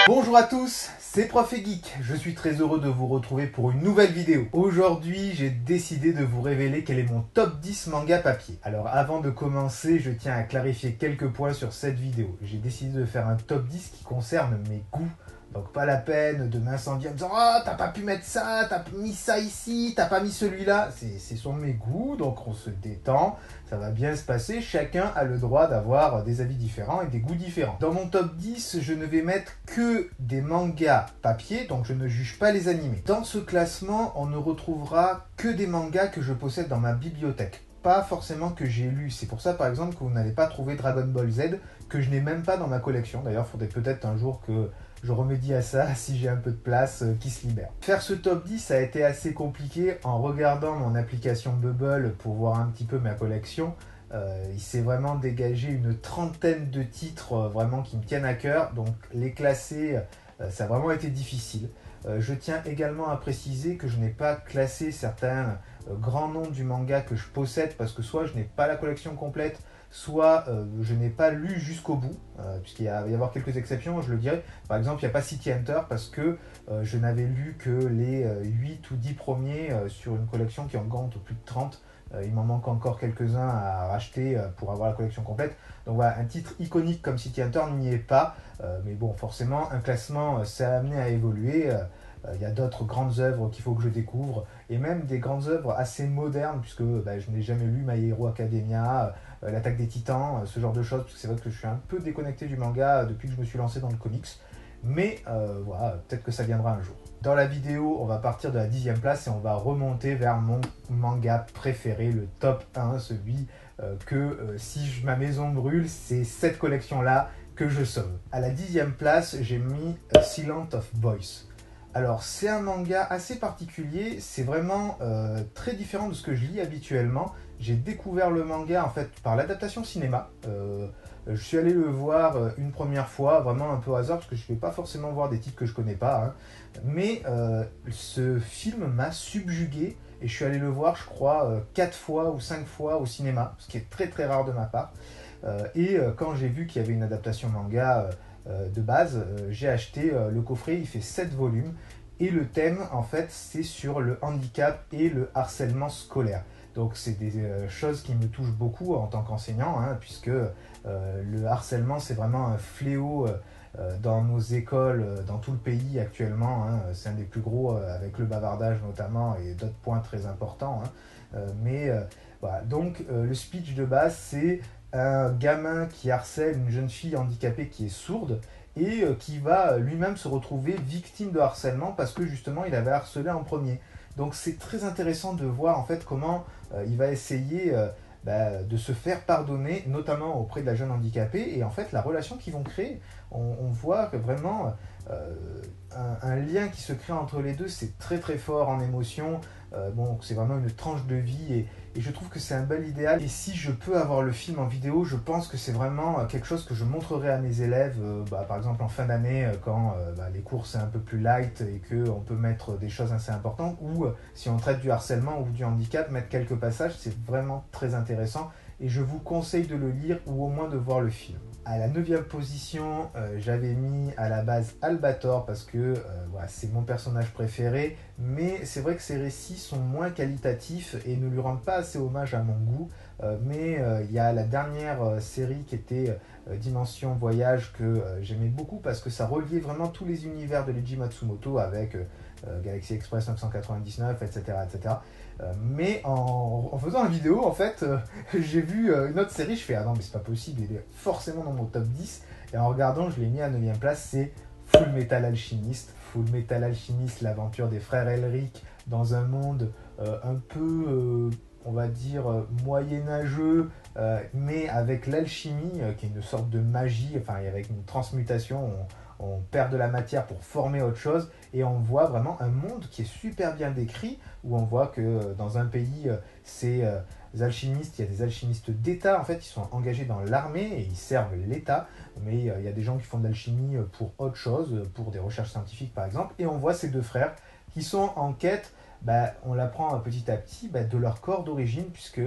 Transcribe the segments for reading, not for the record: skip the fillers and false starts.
Bonjour à tous, c'est Prof et Geek. Je suis très heureux de vous retrouver pour une nouvelle vidéo. Aujourd'hui, j'ai décidé de vous révéler quel est mon top 10 manga papier. Alors avant de commencer, je tiens à clarifier quelques points sur cette vidéo. J'ai décidé de faire un top 10 qui concerne mes goûts. Donc pas la peine de m'incendier en me disant « Oh, t'as pas pu mettre ça, t'as mis ça ici, t'as pas mis celui-là ». Ce sont mes goûts, donc on se détend, ça va bien se passer. Chacun a le droit d'avoir des avis différents et des goûts différents. Dans mon top 10, je ne vais mettre que des mangas papier, donc je ne juge pas les animés. Dans ce classement, on ne retrouvera que des mangas que je possède dans ma bibliothèque. Pas forcément que j'ai lu. C'est pour ça, par exemple, que vous n'allez pas trouver Dragon Ball Z, que je n'ai même pas dans ma collection. D'ailleurs, il faudrait peut-être un jour que je remédie à ça si j'ai un peu de place qui se libère. Faire ce top 10 a été assez compliqué en regardant mon application Bubble pour voir un petit peu ma collection. Il s'est vraiment dégagé une trentaine de titres vraiment qui me tiennent à cœur. Donc les classer, ça a vraiment été difficile. Je tiens également à préciser que je n'ai pas classé certains grands noms du manga que je possède parce que soit je n'ai pas la collection complète, soit je n'ai pas lu jusqu'au bout, puisqu'il va y avoir quelques exceptions, je le dirais. Par exemple, il n'y a pas City Hunter parce que je n'avais lu que les 8 ou 10 premiers sur une collection qui en compte plus de 30. Il m'en manque encore quelques-uns à racheter pour avoir la collection complète. Donc voilà, un titre iconique comme City Hunter n'y est pas. Mais bon, forcément, un classement, ça a amené à évoluer. Il y a d'autres grandes œuvres qu'il faut que je découvre, et même des grandes œuvres assez modernes, puisque je n'ai jamais lu My Hero Academia, l'Attaque des Titans, ce genre de choses, parce que c'est vrai que je suis un peu déconnecté du manga depuis que je me suis lancé dans le comics, mais voilà, peut-être que ça viendra un jour. Dans la vidéo, on va partir de la 10e place et on va remonter vers mon manga préféré, le top 1, celui si ma maison brûle, c'est cette collection-là que je sauve. À la 10e place, j'ai mis Silent of Voice. Alors, c'est un manga assez particulier, c'est vraiment très différent de ce que je lis habituellement. J'ai découvert le manga en fait par l'adaptation cinéma. Je suis allé le voir une première fois, vraiment un peu au hasard, parce que je ne vais pas forcément voir des titres que je ne connais pas. Hein. Mais ce film m'a subjugué et je suis allé le voir, je crois, 4 fois ou 5 fois au cinéma, ce qui est très très rare de ma part. Quand j'ai vu qu'il y avait une adaptation manga de base, j'ai acheté le coffret, il fait 7 volumes. Et le thème, en fait, c'est sur le handicap et le harcèlement scolaire. Donc c'est des choses qui me touchent beaucoup en tant qu'enseignant, hein, puisque le harcèlement, c'est vraiment un fléau dans nos écoles, dans tout le pays actuellement. Hein. C'est un des plus gros, avec le bavardage notamment, et d'autres points très importants. Hein. Voilà. Donc le speech de base, c'est un gamin qui harcèle une jeune fille handicapée qui est sourde, et qui va lui-même se retrouver victime de harcèlement parce que justement il avait harcelé en premier. Donc c'est très intéressant de voir en fait comment il va essayer de se faire pardonner, notamment auprès de la jeune handicapée, et en fait la relation qu'ils vont créer, on voit que vraiment un lien qui se crée entre les deux, c'est très très fort en émotion. Bon, c'est vraiment une tranche de vie et je trouve que c'est un bel idéal. Et si je peux avoir le film en vidéo, je pense que c'est vraiment quelque chose que je montrerai à mes élèves, par exemple en fin d'année, quand les cours c'est un peu plus light et qu'on peut mettre des choses assez importantes, ou si on traite du harcèlement ou du handicap, mettre quelques passages, c'est vraiment très intéressant. Et je vous conseille de le lire ou au moins de voir le film. À la 9e position, j'avais mis à la base Albator parce que voilà, c'est mon personnage préféré, mais c'est vrai que ses récits sont moins qualitatifs et ne lui rendent pas assez hommage à mon goût. Mais il y a la dernière série qui était Dimension Voyage que j'aimais beaucoup parce que ça reliait vraiment tous les univers de Leiji Matsumoto avec Galaxy Express 999, etc. etc. Mais en faisant la vidéo, en fait, j'ai vu une autre série, je fais « Ah non, mais c'est pas possible, il est forcément dans mon top 10 ». Et en regardant, je l'ai mis à 9e place, c'est Full Metal Alchemist. Full Metal Alchemist, l'aventure des frères Elric dans un monde un peu, on va dire, moyenâgeux, mais avec l'alchimie, qui est une sorte de magie, enfin avec une transmutation, on perd de la matière pour former autre chose, et on voit vraiment un monde qui est super bien décrit, où on voit que dans un pays, ces alchimistes, il y a des alchimistes d'État, en fait, ils sont engagés dans l'armée et ils servent l'État, mais il y a des gens qui font de l'alchimie pour autre chose, pour des recherches scientifiques par exemple, et on voit ces deux frères qui sont en quête, on l'apprend petit à petit, de leur corps d'origine, puisque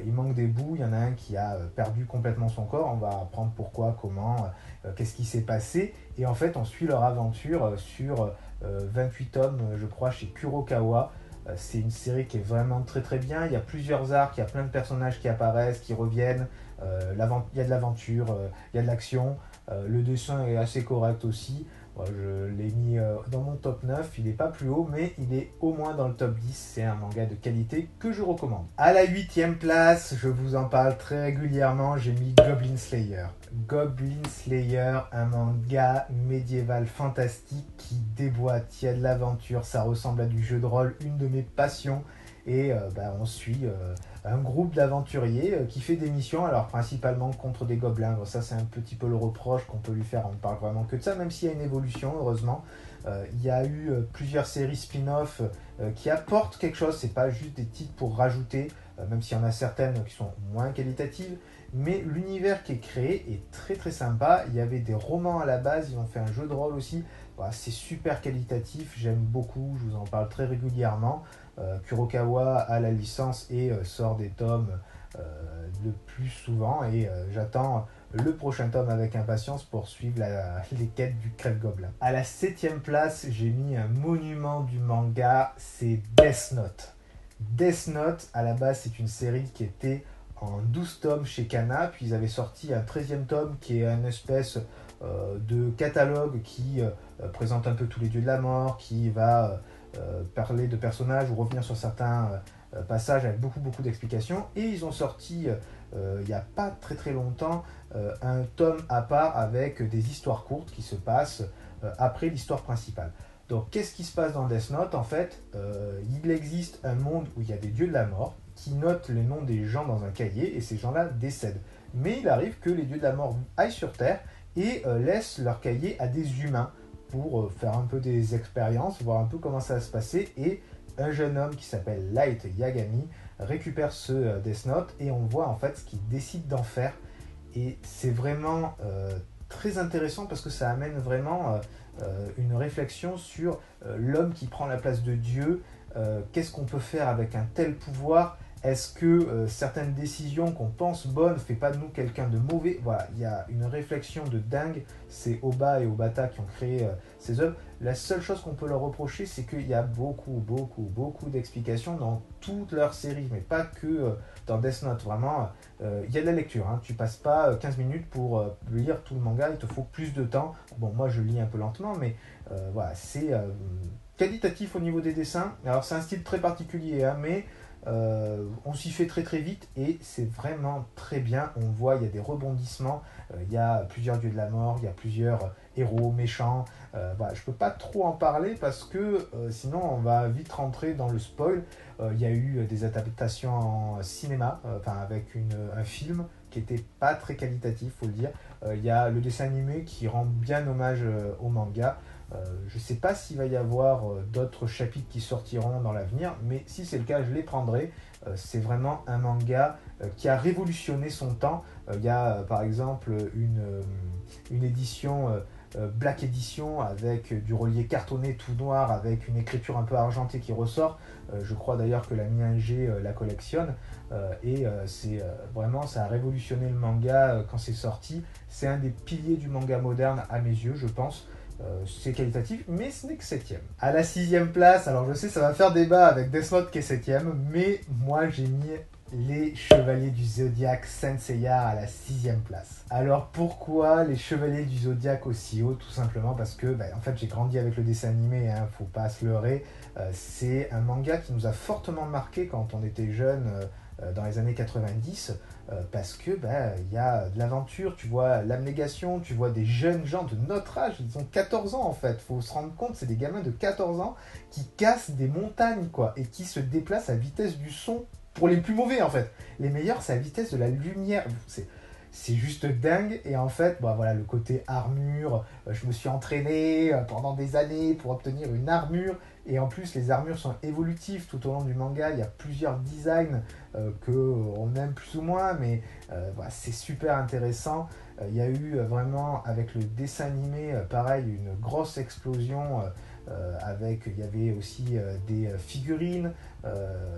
il manque des bouts, il y en a un qui a perdu complètement son corps, on va apprendre pourquoi, comment, qu'est-ce qui s'est passé, et en fait on suit leur aventure sur 28 tomes, je crois, chez Kurokawa. C'est une série qui est vraiment très très bien, il y a plusieurs arcs, il y a plein de personnages qui apparaissent, qui reviennent, il y a de l'aventure, il y a de l'action, le dessin est assez correct aussi. Je l'ai mis dans mon top 9, il n'est pas plus haut, mais il est au moins dans le top 10. C'est un manga de qualité que je recommande. À la 8e place, je vous en parle très régulièrement, j'ai mis Goblin Slayer. Goblin Slayer, un manga médiéval fantastique qui déboîte, il y a de l'aventure, ça ressemble à du jeu de rôle, une de mes passions. Et on suit un groupe d'aventuriers qui fait des missions, alors principalement contre des gobelins. Bon, ça c'est un petit peu le reproche qu'on peut lui faire, on ne parle vraiment que de ça, même s'il y a une évolution, heureusement. Il y a eu plusieurs séries spin-off qui apportent quelque chose, c'est pas juste des titres pour rajouter, même s'il y en a certaines qui sont moins qualitatives, mais l'univers qui est créé est très très sympa. Il y avait des romans à la base, ils ont fait un jeu de rôle aussi. Voilà, c'est super qualitatif, j'aime beaucoup, je vous en parle très régulièrement. Kurokawa a la licence et sort des tomes le plus souvent, et j'attends le prochain tome avec impatience pour suivre les quêtes du Crève-Gobelin. À la 7e place, j'ai mis un monument du manga, c'est Death Note. Death Note, à la base, c'est une série qui était en 12 tomes chez Kana, puis ils avaient sorti un 13e tome qui est une espèce de catalogue qui présente un peu tous les dieux de la mort, qui va parler de personnages ou revenir sur certains passages avec beaucoup d'explications. Et ils ont sorti il n'y a pas très longtemps un tome à part avec des histoires courtes qui se passent après l'histoire principale. Donc qu'est-ce qui se passe dans Death Note? En fait, il existe un monde où il y a des dieux de la mort qui notent les noms des gens dans un cahier, et ces gens-là décèdent. Mais il arrive que les dieux de la mort aillent sur Terre et laissent leur cahier à des humains pour faire un peu des expériences, voir un peu comment ça va se passer. Et un jeune homme qui s'appelle Light Yagami récupère ce Death Note, et on voit en fait ce qu'il décide d'en faire. Et c'est vraiment très intéressant parce que ça amène vraiment une réflexion sur l'homme qui prend la place de Dieu. Qu'est-ce qu'on peut faire avec un tel pouvoir? Est-ce que certaines décisions qu'on pense bonnes ne fait pas de nous quelqu'un de mauvais? Voilà, il y a une réflexion de dingue. C'est Oba et Obata qui ont créé ces œuvres. La seule chose qu'on peut leur reprocher, c'est qu'il y a beaucoup d'explications dans toute leur série, mais pas que dans Death Note. Vraiment, il y a de la lecture, hein. Tu passes pas 15 minutes pour lire tout le manga, il te faut plus de temps. Bon, moi je lis un peu lentement, mais voilà, c'est qualitatif au niveau des dessins. Alors c'est un style très particulier, hein, mais on s'y fait très vite et c'est vraiment très bien. On voit, il y a des rebondissements, il y a plusieurs dieux de la mort, il y a plusieurs héros méchants. Voilà, je peux pas trop en parler parce que sinon on va vite rentrer dans le spoil. Il y a eu des adaptations en cinéma, avec un film qui était pas très qualitatif, faut le dire. Il y a le dessin animé qui rend bien hommage au manga. Je ne sais pas s'il va y avoir d'autres chapitres qui sortiront dans l'avenir, mais si c'est le cas, je les prendrai. C'est vraiment un manga qui a révolutionné son temps. Il y a par exemple une édition Black Edition avec du relié cartonné tout noir, avec une écriture un peu argentée qui ressort. Je crois d'ailleurs que la Mi-1G la collectionne. C'est vraiment, ça a révolutionné le manga quand c'est sorti. C'est un des piliers du manga moderne à mes yeux, je pense. C'est qualitatif, mais ce n'est que 7ème. À la 6ème place, alors je sais ça va faire débat avec Death Note qui est 7ème, mais moi j'ai mis les Chevaliers du Zodiaque Saint Seiya à la 6ème place. Alors pourquoi les Chevaliers du Zodiaque aussi haut? Tout simplement parce que en fait j'ai grandi avec le dessin animé, hein, faut pas se leurrer. C'est un manga qui nous a fortement marqué quand on était jeune dans les années 90. Parce que il y a de l'aventure, tu vois l'abnégation, tu vois des jeunes gens de notre âge, ils ont 14 ans en fait, faut se rendre compte, c'est des gamins de 14 ans qui cassent des montagnes quoi, et qui se déplacent à vitesse du son, pour les plus mauvais en fait. Les meilleurs c'est à vitesse de la lumière, c'est juste dingue. Et en fait voilà, le côté armure, je me suis entraîné pendant des années pour obtenir une armure, et en plus les armures sont évolutives tout au long du manga, il y a plusieurs designs qu'on aime plus ou moins, mais voilà, c'est super intéressant. Il y a eu vraiment avec le dessin animé, pareil, une grosse explosion. Il y avait aussi des figurines,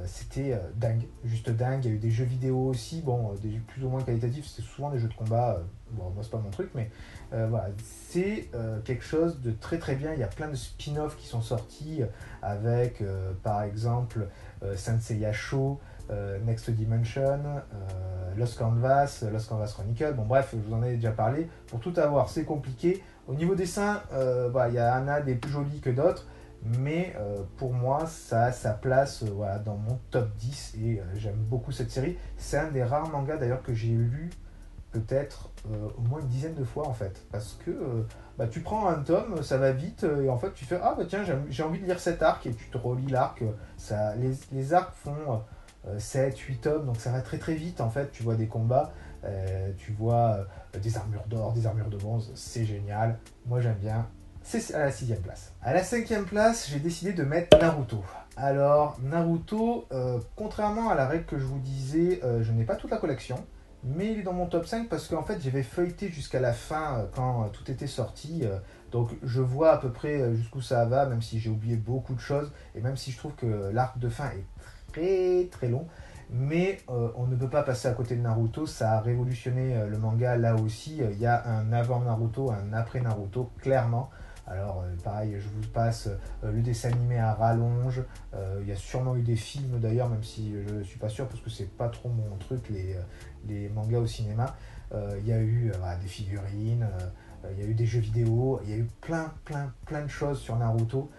c'était dingue, juste dingue. Il y a eu des jeux vidéo aussi, bon, des jeux plus ou moins qualitatifs, c'était souvent des jeux de combat, bon, moi c'est pas mon truc, mais voilà, c'est quelque chose de très très bien. Il y a plein de spin-offs qui sont sortis avec par exemple Saint Seiya Show, Next Dimension, Lost Canvas Chronicle. Bon bref, je vous en ai déjà parlé. Pour tout avoir, c'est compliqué. Au niveau dessin, voilà, il y en a des plus jolis que d'autres, mais pour moi, ça a sa place voilà, dans mon top 10 et j'aime beaucoup cette série. C'est un des rares mangas d'ailleurs que j'ai lu peut-être au moins une dizaine de fois en fait, parce que tu prends un tome, ça va vite et en fait tu fais ah bah tiens j'ai envie de lire cet arc et tu te relis l'arc. Les arcs font 7, 8 tomes, donc ça va très très vite en fait. Tu vois des combats, tu vois des armures d'or, des armures de bronze, c'est génial, moi j'aime bien. C'est à la 6ème place. À la 5ème place, j'ai décidé de mettre Naruto. Alors Naruto, contrairement à la règle que je vous disais, je n'ai pas toute la collection, mais il est dans mon top 5 parce qu'en fait j'avais feuilleté jusqu'à la fin quand tout était sorti, donc je vois à peu près jusqu'où ça va, même si j'ai oublié beaucoup de choses et même si je trouve que l'arc de fin est très très long, mais on ne peut pas passer à côté de Naruto. Ça a révolutionné le manga. Là aussi il y a un avant Naruto, un après Naruto, clairement. Alors pareil, je vous passe le dessin animé à rallonge. Il y a sûrement eu des films d'ailleurs, même si je ne suis pas sûr parce que c'est pas trop mon truc les mangas au cinéma. Il y a eu des figurines, il y a eu des jeux vidéo, il y a eu plein de choses sur Naruto.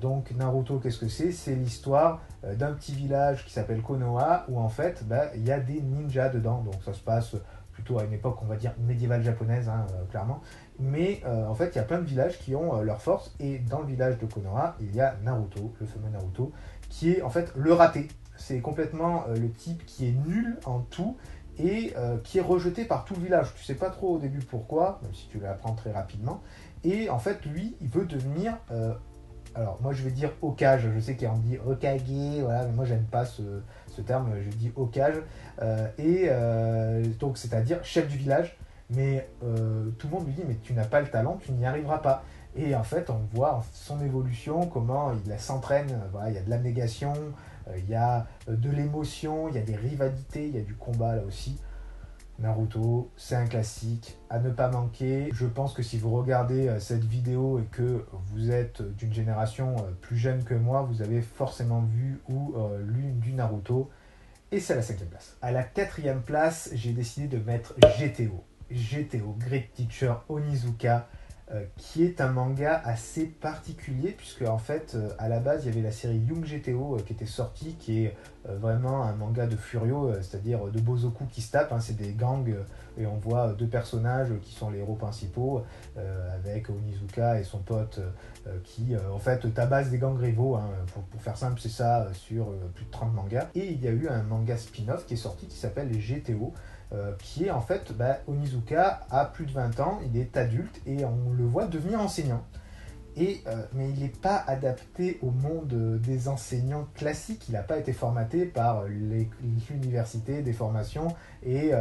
Donc Naruto, qu'est-ce que c'est? C'est l'histoire d'un petit village qui s'appelle Konoha où en fait il y a des ninjas dedans. Donc ça se passe plutôt à une époque on va dire médiévale japonaise, hein, clairement. Mais en fait il y a plein de villages qui ont leur force et dans le village de Konoha il y a Naruto, le fameux Naruto, qui est en fait le raté. C'est complètement le type qui est nul en tout et qui est rejeté par tout le village. Tu sais pas trop au début pourquoi, même si tu l'apprends très rapidement. Et en fait lui il veut devenir alors moi je vais dire Hokage, je sais qu'on dit Hokage, voilà, mais moi j'aime pas ce terme, je dis Hokage, donc c'est-à-dire chef du village, mais tout le monde lui dit mais tu n'as pas le talent, tu n'y arriveras pas. Et en fait on voit son évolution, comment il s'entraîne, voilà, il y a de l'abnégation, il y a de l'émotion, il y a des rivalités, il y a du combat là aussi. Naruto, c'est un classique à ne pas manquer. Je pense que si vous regardez cette vidéo et que vous êtes d'une génération plus jeune que moi, vous avez forcément vu ou lu du Naruto. Et c'est à la 5ème place. À la 4ème place, j'ai décidé de mettre GTO. GTO, Great Teacher Onizuka, qui est un manga assez particulier puisque en fait à la base il y avait la série Young GTO qui était sortie, qui est vraiment un manga de furio, c'est-à-dire de bozoku qui se tapent, hein, c'est des gangs et on voit deux personnages qui sont les héros principaux avec Onizuka et son pote qui en fait tabassent des gangs rivaux, hein, pour faire simple c'est ça sur plus de 30 mangas. Et il y a eu un manga spin-off qui est sorti qui s'appelle les GTO, qui est en fait, Onizuka a plus de 20 ans, il est adulte et on le voit devenir enseignant. Mais il n'est pas adapté au monde des enseignants classiques, il n'a pas été formaté par l'université des formations et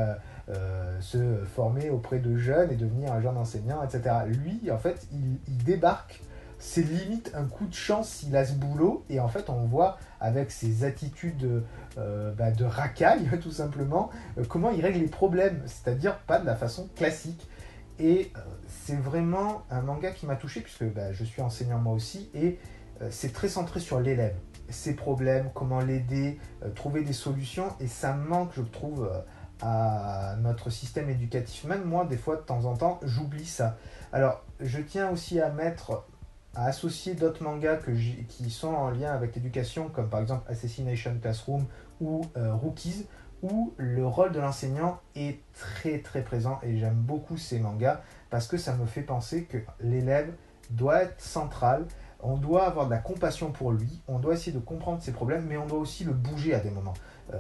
se former auprès de jeunes et devenir un jeune enseignant, etc. Lui, en fait, il débarque. C'est limite un coup de chance s'il a ce boulot et en fait on voit avec ses attitudes de racaille tout simplement comment il règle les problèmes, c'est-à-dire pas de la façon classique. Et c'est vraiment un manga qui m'a touché puisque je suis enseignant moi aussi et c'est très centré sur l'élève, ses problèmes, comment l'aider, trouver des solutions et ça manque je trouve à notre système éducatif. Même moi des fois de temps en temps j'oublie ça. Alors je tiens aussi à associer d'autres mangas qui sont en lien avec l'éducation, comme par exemple Assassination Classroom ou Rookies, où le rôle de l'enseignant est très très présent et j'aime beaucoup ces mangas parce que ça me fait penser que l'élève doit être central, on doit avoir de la compassion pour lui, on doit essayer de comprendre ses problèmes, mais on doit aussi le bouger à des moments.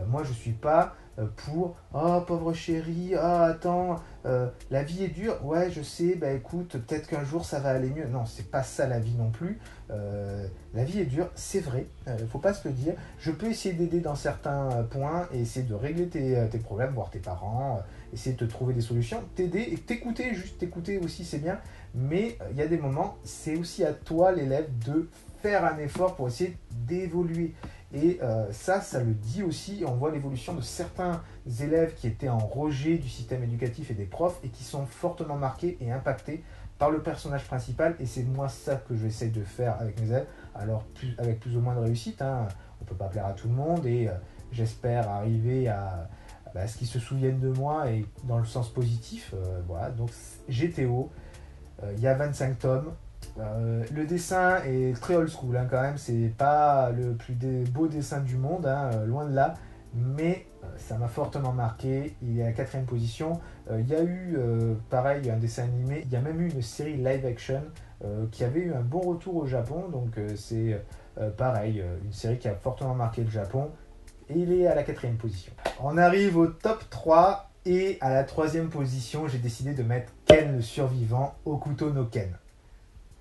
Moi, je suis pas pour oh pauvre chérie, ah attends, la vie est dure, ouais je sais, bah écoute, peut-être qu'un jour ça va aller mieux. Non, c'est pas ça la vie non plus. La vie est dure, c'est vrai, faut pas se le dire. Je peux essayer d'aider dans certains points et essayer de régler tes problèmes, voir tes parents, essayer de te trouver des solutions, t'aider et t'écouter, juste t'écouter aussi c'est bien, mais il y a des moments, c'est aussi à toi l'élève de faire un effort pour essayer d'évoluer. Et ça le dit aussi, on voit l'évolution de certains élèves qui étaient en rejet du système éducatif et des profs et qui sont fortement marqués et impactés par le personnage principal. Et c'est moi ça que j'essaie de faire avec mes élèves, alors avec plus ou moins de réussite, hein. On ne peut pas plaire à tout le monde et j'espère arriver à ce qu'ils se souviennent de moi et dans le sens positif. Voilà, donc GTO, il y a 25 tomes. Le dessin est très old school hein, quand même, c'est pas le plus beau dessin du monde, hein, loin de là, mais ça m'a fortement marqué. Il est à la 4e position. Il y a eu pareil un dessin animé, il y a même eu une série live action qui avait eu un bon retour au Japon, donc c'est pareil, une série qui a fortement marqué le Japon, et il est à la 4e position. On arrive au top 3, et à la 3e position, j'ai décidé de mettre Ken le survivant, Hokuto no Ken.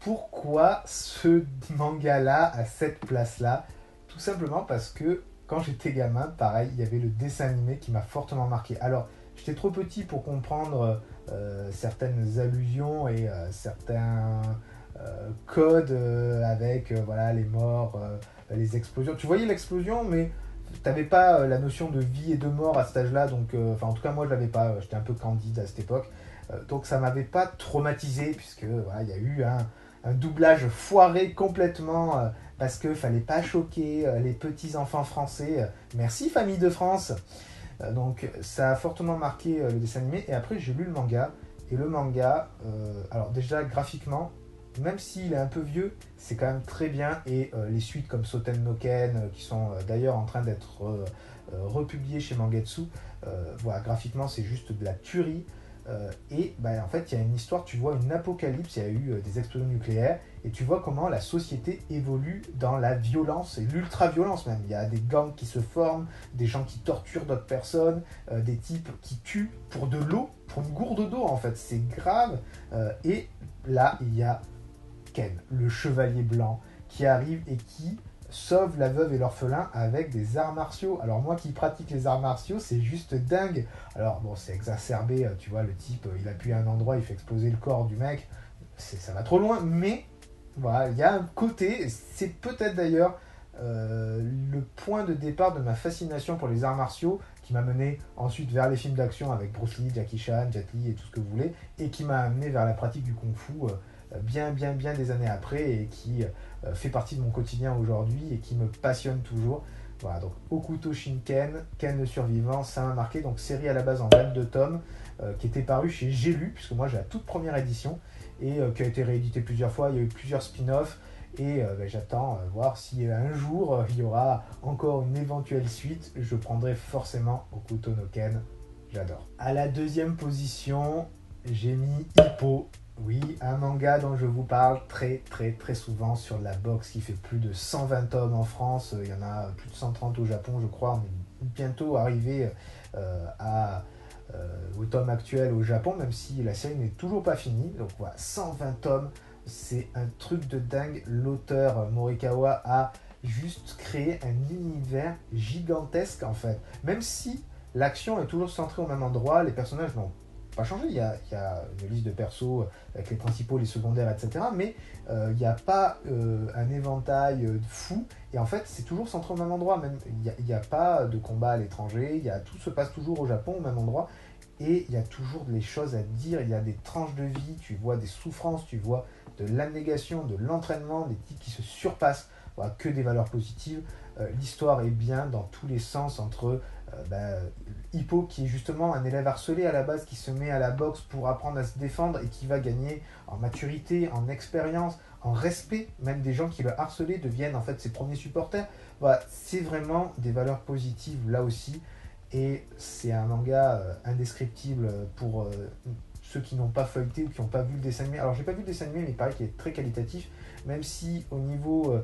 Pourquoi ce manga-là à cette place-là? Tout simplement parce que quand j'étais gamin, pareil, il y avait le dessin animé qui m'a fortement marqué. Alors, j'étais trop petit pour comprendre certaines allusions et certains codes avec voilà, les morts, les explosions. Tu voyais l'explosion, mais tu n'avais pas la notion de vie et de mort à cet âge-là. Donc, en tout cas, moi, je l'avais pas. J'étais un peu candide à cette époque. Donc, ça m'avait pas traumatisé, puisque voilà, il y a eu un doublage foiré complètement parce qu'il fallait pas choquer les petits enfants français. Merci famille de France. Donc ça a fortement marqué le dessin animé. Et après j'ai lu le manga. Et le manga, alors déjà graphiquement, même s'il est un peu vieux, c'est quand même très bien. Et les suites comme Soten no Ken, qui sont d'ailleurs en train d'être republiées chez Mangetsu, voilà, graphiquement c'est juste de la tuerie. Et bah, en fait, il y a une histoire, tu vois une apocalypse, il y a eu des explosions nucléaires, et tu vois comment la société évolue dans la violence, et l'ultra-violence même. Il y a des gangs qui se forment, des gens qui torturent d'autres personnes, des types qui tuent pour de l'eau, pour une gourde d'eau en fait, c'est grave. Et là, il y a Ken, le chevalier blanc, qui arrive et qui sauve la veuve et l'orphelin avec des arts martiaux. Alors moi qui pratique les arts martiaux, c'est juste dingue. Alors bon, c'est exacerbé, tu vois, le type, il appuie à un endroit, il fait exploser le corps du mec. Ça va trop loin, mais voilà, il y a un côté, c'est peut-être d'ailleurs le point de départ de ma fascination pour les arts martiaux qui m'a mené ensuite vers les films d'action avec Bruce Lee, Jackie Chan, Jet Li et tout ce que vous voulez, et qui m'a amené vers la pratique du kung-fu bien des années après et qui fait partie de mon quotidien aujourd'hui et qui me passionne toujours. Voilà, donc Hokuto Shinken, Ken le survivant, ça m'a marqué. Donc série à la base en 22 tomes qui était parue chez J'ai lu, puisque moi j'ai la toute première édition et qui a été rééditée plusieurs fois. Il y a eu plusieurs spin-offs et j'attends voir si un jour il y aura encore une éventuelle suite. Je prendrai forcément Hokuto no Ken, j'adore. À la 2e position, j'ai mis Hippo. Oui, un manga dont je vous parle très souvent sur la box, qui fait plus de 120 tomes en France, il y en a plus de 130 au Japon je crois, on est bientôt arrivé au tome actuel au Japon, même si la série n'est toujours pas finie. Donc voilà, 120 tomes, c'est un truc de dingue. L'auteur Morikawa a juste créé un univers gigantesque en fait, même si l'action est toujours centrée au même endroit, les personnages n'ont pas changé, il y a une liste de persos avec les principaux, les secondaires, etc. Mais il n'y a pas un éventail fou. Et en fait, c'est toujours centré au même endroit. Même il n'y a pas de combat à l'étranger. Tout se passe toujours au Japon, au même endroit. Et il y a toujours des choses à dire. Il y a des tranches de vie. Tu vois des souffrances. Tu vois de l'abnégation, de l'entraînement, des types qui se surpassent. Voilà, que des valeurs positives. L'histoire est bien dans tous les sens entre Hippo qui est justement un élève harcelé à la base qui se met à la boxe pour apprendre à se défendre et qui va gagner en maturité, en expérience, en respect. Même des gens qui le harcelaient deviennent en fait ses premiers supporters. Voilà, c'est vraiment des valeurs positives là aussi et c'est un manga indescriptible pour ceux qui n'ont pas feuilleté ou qui n'ont pas vu le dessin animé. Alors j'ai pas vu le dessin animé mais il paraît qu'il est très qualitatif, même si au niveau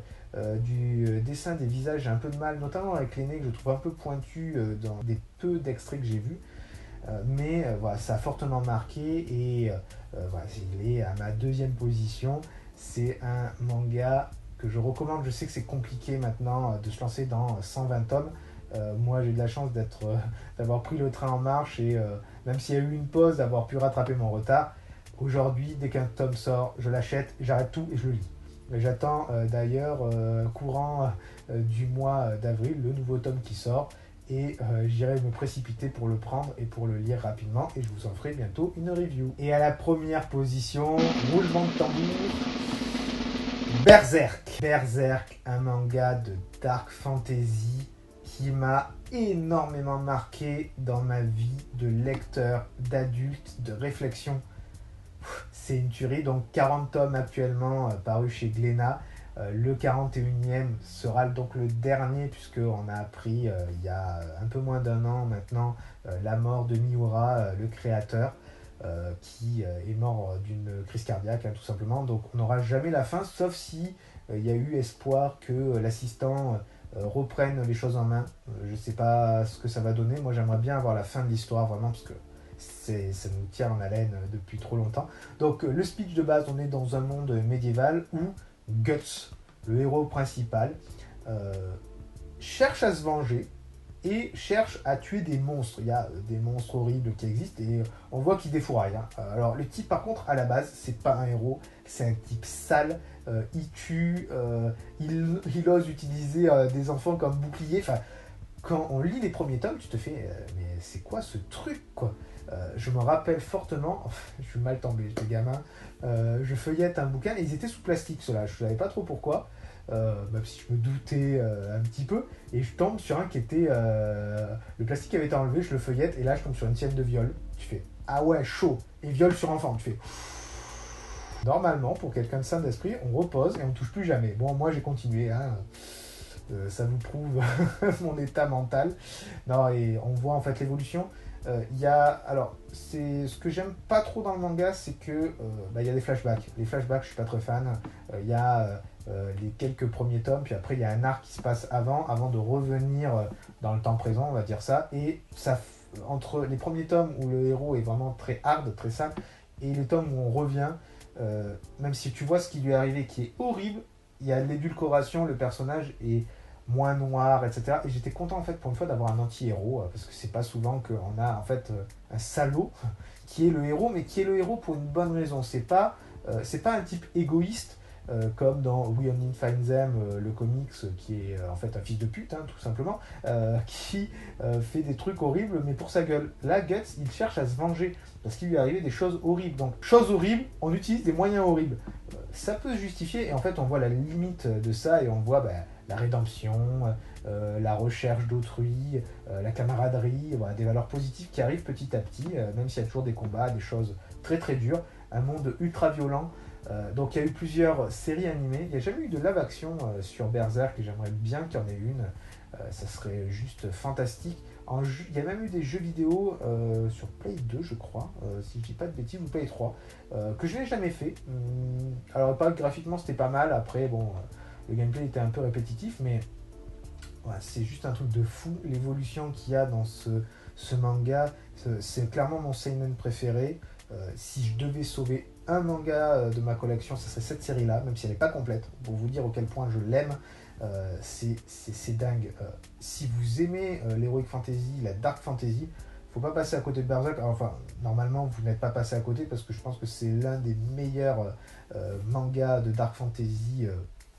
du dessin des visages, j'ai un peu de mal, notamment avec les nez que je trouve un peu pointus dans des peu d'extraits que j'ai vus. Mais voilà, ça a fortement marqué et voilà, il est à ma deuxième position. C'est un manga que je recommande. Je sais que c'est compliqué maintenant de se lancer dans 120 tomes. Moi, j'ai de la chance d'avoir pris le train en marche et même s'il y a eu une pause, d'avoir pu rattraper mon retard. Aujourd'hui, dès qu'un tome sort, je l'achète, j'arrête tout et je le lis. J'attends d'ailleurs courant du mois d'avril le nouveau tome qui sort et j'irai me précipiter pour le prendre et pour le lire rapidement et je vous en ferai bientôt une review. Et à la première position, roulement de tambour, Berserk. Berserk, un manga de dark fantasy qui m'a énormément marqué dans ma vie de lecteur, d'adulte, de réflexion. C'est une tuerie, donc 40 tomes actuellement parus chez Glénat. Le 41e sera donc le dernier puisqu'on a appris il y a un peu moins d'un an maintenant la mort de Miura, le créateur, qui est mort d'une crise cardiaque tout simplement. Donc on n'aura jamais la fin sauf si il y a eu espoir que l'assistant reprenne les choses en main. Je ne sais pas ce que ça va donner. Moi j'aimerais bien avoir la fin de l'histoire vraiment parce que ça nous tient en haleine depuis trop longtemps. Donc le speech de base, on est dans un monde médiéval où Guts, le héros principal, euh, cherche à se venger et cherche à tuer des monstres. Il y a des monstres horribles qui existent et on voit qu'il défouraille. Alors le type par contre à la base c'est pas un héros, c'est un type sale, il tue, il ose utiliser des enfants comme bouclier. Enfin, quand on lit les premiers tomes, tu te fais mais c'est quoi ce truc quoi. Je me rappelle fortement, je suis mal tombé, j'étais gamin, je feuillette un bouquin et ils étaient sous plastique ceux-là, je ne savais pas trop pourquoi, même si je me doutais un petit peu, et je tombe sur un qui était, le plastique avait été enlevé, je le feuillette et là je tombe sur une scène de viol, tu fais ah ouais chaud, et viol sur enfant, tu fais normalement pour quelqu'un de sain d'esprit on repose et on ne touche plus jamais. Bon moi j'ai continué, ça vous prouve mon état mental. Non, et on voit en fait l'évolution. Il y a, alors, c'est ce que j'aime pas trop dans le manga, c'est que y a des flashbacks. Les flashbacks, je suis pas très fan. Il y a les quelques premiers tomes, puis après il y a un arc qui se passe avant de revenir dans le temps présent, on va dire ça. Et ça, entre les premiers tomes où le héros est vraiment très hard, très sale, et les tomes où on revient, même si tu vois ce qui lui est arrivé, qui est horrible, il y a de l'édulcoration, le personnage est moins noir, etc. Et j'étais content en fait pour une fois d'avoir un anti-héros, parce que c'est pas souvent qu'on a en fait un salaud qui est le héros, mais qui est le héros pour une bonne raison. C'est pas un type égoïste comme dans We Only Find Them, le comics, qui est en fait un fils de pute, tout simplement, qui fait des trucs horribles, mais pour sa gueule. Là, Guts, il cherche à se venger, parce qu'il lui est arrivé des choses horribles. Donc, choses horribles, on utilise des moyens horribles. Ça peut se justifier, et en fait, on voit la limite de ça, et on voit la rédemption, la recherche d'autrui, la camaraderie, voilà, des valeurs positives qui arrivent petit à petit, même s'il y a toujours des combats, des choses très très dures, un monde ultra violent. Donc il y a eu plusieurs séries animées. Il n'y a jamais eu de live action sur Berserk et j'aimerais bien qu'il y en ait une. Ça serait juste fantastique. Il y a même eu des jeux vidéo sur Play 2, je crois, si je dis pas de bêtises, ou Play 3, que je n'ai jamais fait. Alors pas graphiquement c'était pas mal. Après bon, le gameplay était un peu répétitif, mais voilà, c'est juste un truc de fou. L'évolution qu'il y a dans ce manga, c'est clairement mon seinen préféré. Si je devais sauver un manga de ma collection, ce serait cette série-là, même si elle n'est pas complète, pour vous dire à quel point je l'aime. C'est dingue. Si vous aimez l'heroic fantasy, la dark fantasy, faut pas passer à côté de Berserk. Alors, enfin, normalement, vous n'êtes pas passé à côté parce que je pense que c'est l'un des meilleurs mangas de dark fantasy,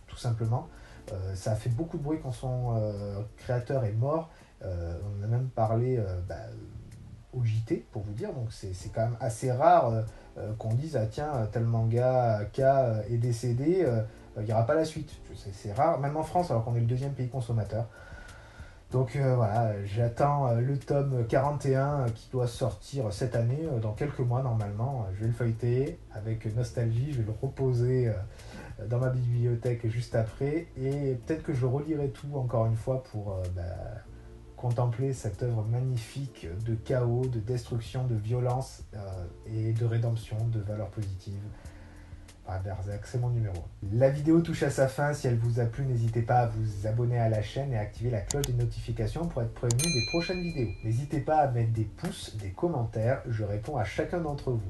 tout simplement. Ça a fait beaucoup de bruit quand son créateur est mort. On en a même parlé au JT pour vous dire, donc c'est quand même assez rare qu'on dise ah tiens tel manga K est décédé, il n'y aura pas la suite. C'est rare, même en France alors qu'on est le deuxième pays consommateur. Donc voilà, j'attends le tome 41 qui doit sortir cette année, dans quelques mois normalement. Je vais le feuilleter avec nostalgie, je vais le reposer dans ma bibliothèque juste après et peut-être que je relirai tout encore une fois pour contempler cette œuvre magnifique de chaos, de destruction, de violence et de rédemption, de valeurs positives. Berserk, c'est mon numéro 1. La vidéo touche à sa fin. Si elle vous a plu, n'hésitez pas à vous abonner à la chaîne et à activer la cloche des notifications pour être prévenu des prochaines vidéos. N'hésitez pas à mettre des pouces, des commentaires, je réponds à chacun d'entre vous.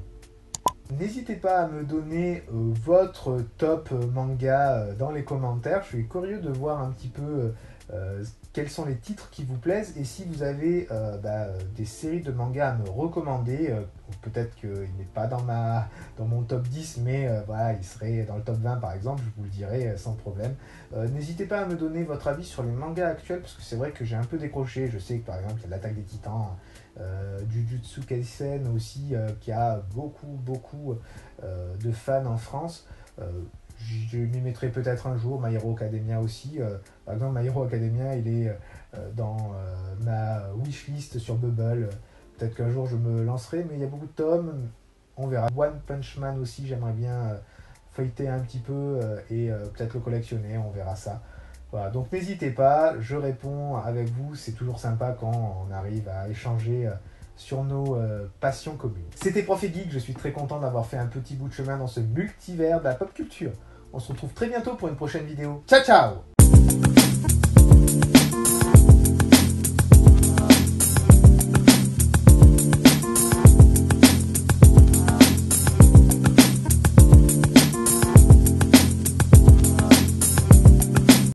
N'hésitez pas à me donner votre top manga dans les commentaires. Je suis curieux de voir un petit peu quels sont les titres qui vous plaisent et si vous avez des séries de mangas à me recommander. Peut-être qu'il n'est pas dans mon top 10, mais voilà, il serait dans le top 20 par exemple, je vous le dirai sans problème. N'hésitez pas à me donner votre avis sur les mangas actuels, parce que c'est vrai que j'ai un peu décroché. Je sais que par exemple, il y a l'Attaque des Titans, Jujutsu Kaisen aussi, qui a beaucoup de fans en France. Je m'y mettrai peut-être un jour. My Hero Academia aussi. Par exemple, My Hero Academia, il est dans ma wishlist sur Bubble. Peut-être qu'un jour je me lancerai, mais il y a beaucoup de tomes. On verra. One Punch Man aussi, j'aimerais bien feuilleter un petit peu et peut-être le collectionner. On verra ça. Voilà, donc n'hésitez pas, je réponds avec vous. C'est toujours sympa quand on arrive à échanger sur nos passions communes. C'était Prof et Geek, je suis très content d'avoir fait un petit bout de chemin dans ce multivers de la pop culture. On se retrouve très bientôt pour une prochaine vidéo. Ciao ciao!